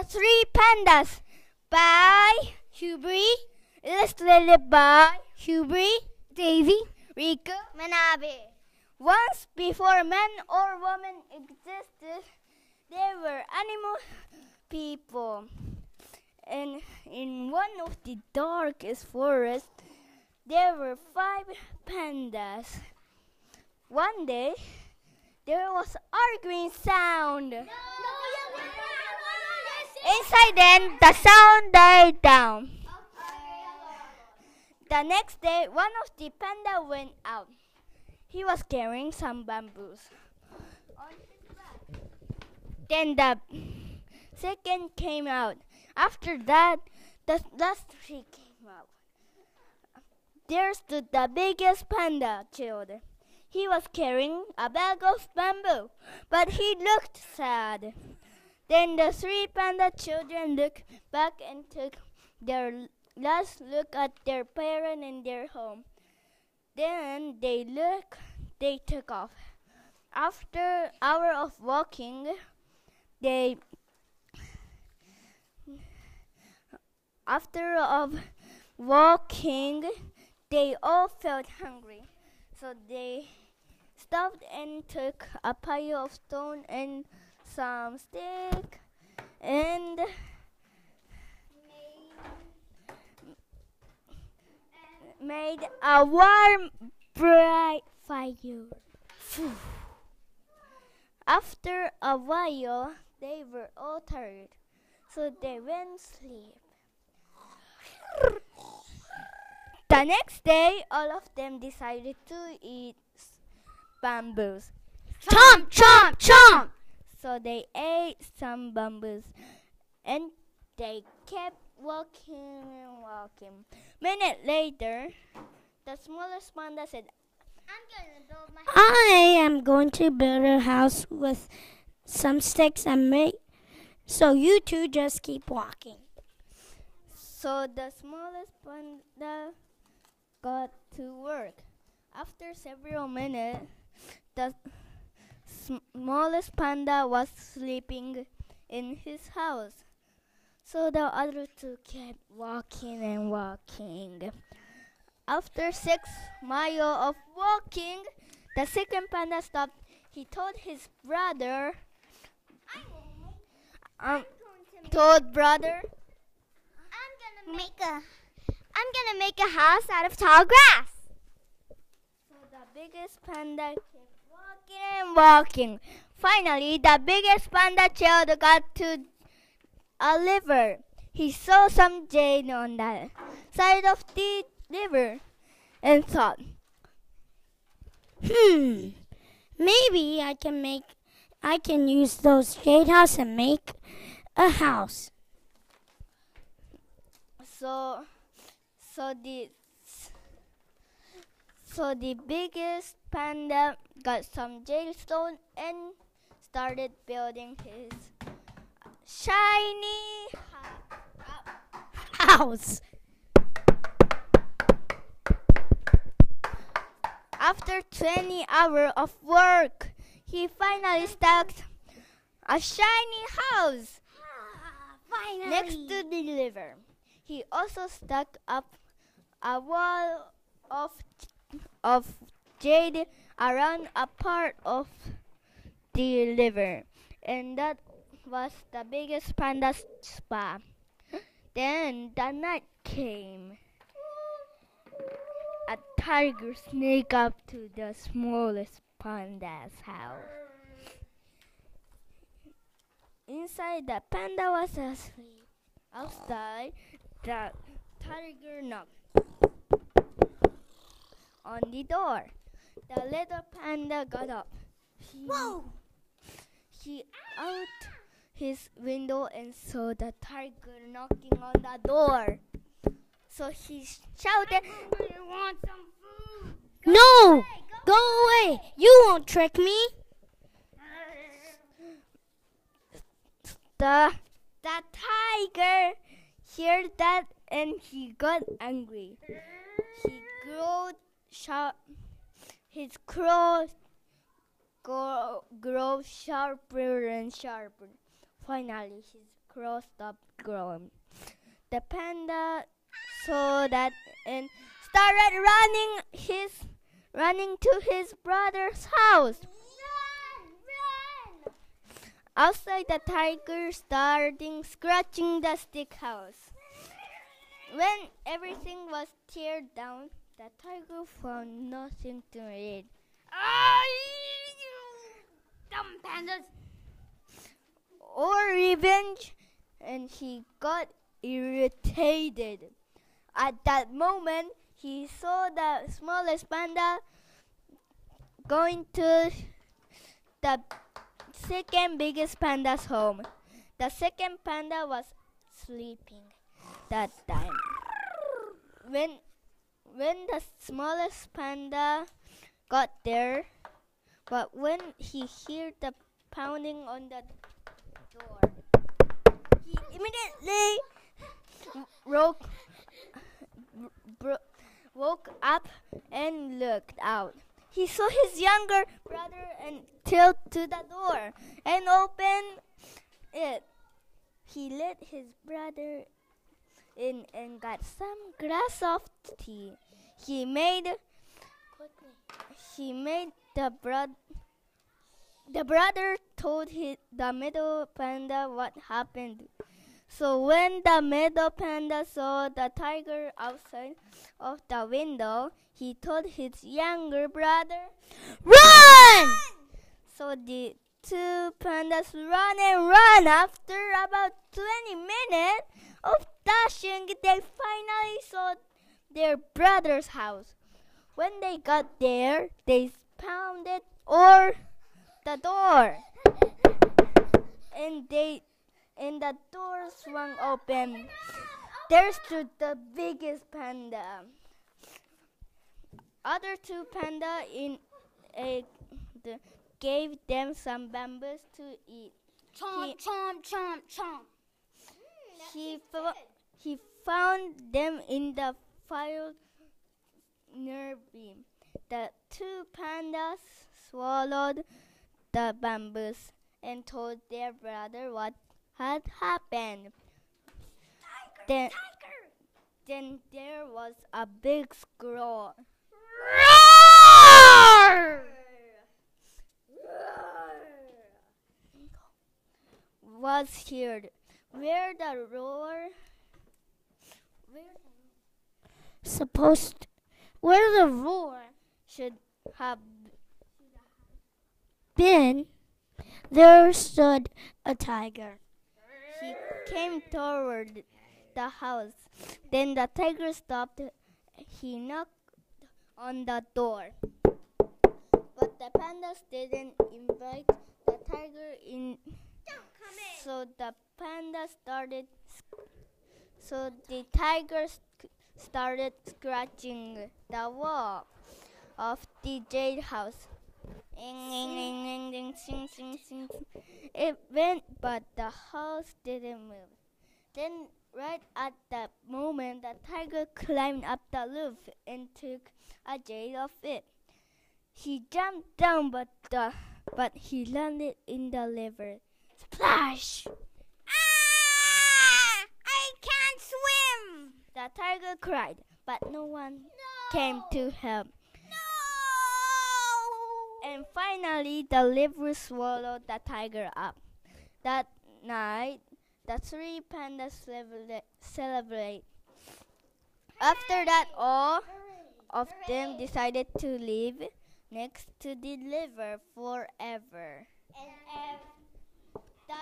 Three Pandas by Hubri, illustrated by Hubri, Davy, Rico, Manabe. Once before man or woman existed, there were animal people. And in one of the darkest forests, there were 5 pandas. One day, there was arguing sound. Inside then, the sound died down. The next day, one of the panda went out. He was carrying some bamboos on his back. Then the second came out. After that, the last 3 came out. There stood the biggest panda child. He was carrying a bag of bamboo, but he looked sad. Then the 3 panda children looked back and took their last look at their parent and their home. Then they took off. After an hour of walking, they all felt hungry. So they stopped and took a pile of stone and some stick and made a warm, bright fire. After a while, they were all tired, so they went to sleep. The next day, all of them decided to eat bamboos. Chomp, chomp, chomp! So they ate some bamboos, and they kept walking and walking. Minute later, the smallest panda said, I am going to build a house with some sticks and make. So you two just keep walking. So the smallest panda got to work. After several minutes, the smallest panda was sleeping in his house. So the other 2 kept walking and walking. After 6 miles of walking, the second panda stopped. He told his brother, I'm gonna make a house out of tall grass. So the biggest panda kept walking and walking. Finally, the biggest panda child got to a river. He saw some jade on the side of the river and thought, maybe I can use those jade house and make a house. So the biggest panda got some jade stone and started building his shiny house. After 20 hours of work, he finally stacked a shiny house next to the river. He also stuck up a wall of jade around a part of the river, and that was the biggest panda's spa. Then the night came. A tiger sneaked up to the smallest panda's house. Inside, the panda was asleep. Outside, the tiger knocked on the door. The little panda got up. He out his window and saw the tiger knocking on the door. So he shouted, "You want some food? No! Go away! You won't trick me!" The tiger heard that and he got angry. He his claws grow sharper and sharper. Finally, his crow stopped growing. The panda saw that and started running to his brother's house. Run! Outside, the tiger started scratching the stick house. When everything was teared down, the tiger found nothing to eat. Dumb pandas. Or revenge, and he got irritated. At that moment, he saw the smallest panda going to the second biggest panda's home. The second panda was sleeping that time. When the smallest panda got there, but when he heard the pounding on the door, he immediately woke up and looked out. He saw his younger brother and tilted to the door and opened it. He let his brother in and got some grass of tea. He made the brother told the middle panda what happened. So when the middle panda saw the tiger outside of the window, he told his younger brother, Run! so the two pandas ran and ran. After about 20 minutes of dashing, they finally saw their brother's house. When they got there, they pounded on the door, and the door swung open. There stood the biggest panda. Other two panda gave them some bamboos to eat. Chomp, chomp, chomp, chomp. He found them in the field nearby. The two pandas swallowed the bamboos and told their brother what had happened. Then there was a big squirrel. Roar! Was heard. Where the roar should have been, there stood a tiger. He came toward the house. Then the tiger stopped. He knocked on the door. But the pandas didn't invite the tiger in. So the tiger started scratching the wall of the jade house. It went, but the house didn't move. Then, right at that moment, the tiger climbed up the roof and took a jade of it. He jumped down, but he landed in the river. Splash! Ah! I can't swim! The tiger cried, but no one came to help. No! And finally, the river swallowed the tiger up. That night, the three pandas celebrate. After that, all of them decided to live next to the river forever. The